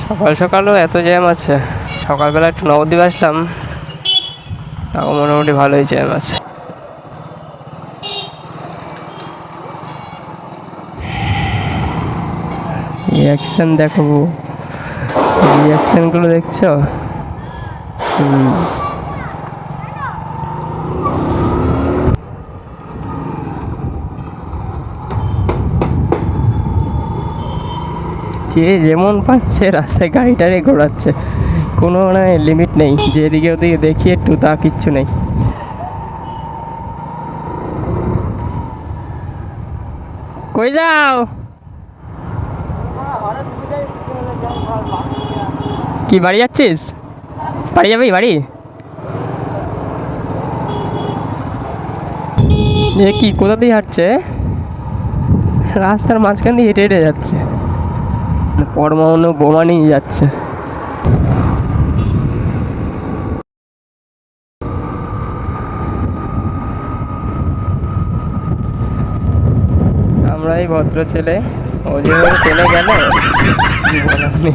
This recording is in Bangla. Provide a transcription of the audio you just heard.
সকাল সকালও এত জ্যাম আছে। সকালবেলা একটু নবদ্বীপ আসলাম, তাও মোটামুটি ভালোই জ্যাম আছে। রিয়াকশান দেখাবো, রিয়াকশানগুলো দেখছো? যে যেমন পাচ্ছে রাস্তায় গাড়ি টাড়ি ঘোরাচ্ছে, কোনো মানে লিমিট নেই, যেদিকে ওদিকে দেখি একটু তা কিচ্ছু নেই। কই যাও? কি বাড়ি যাচ্ছিস? বাড়ি যাবি বাড়ি? যে কি কোথা দিয়ে হাঁটছে? রাস্তার মাঝখান দিয়ে হেঁটে হেঁটে যাচ্ছে, পরমাণু বোমা নিয়ে যাচ্ছে। আমরা এই ভদ্র ছেলে, ও যেভাবে ট্রেনে গেল কি বলার নেই।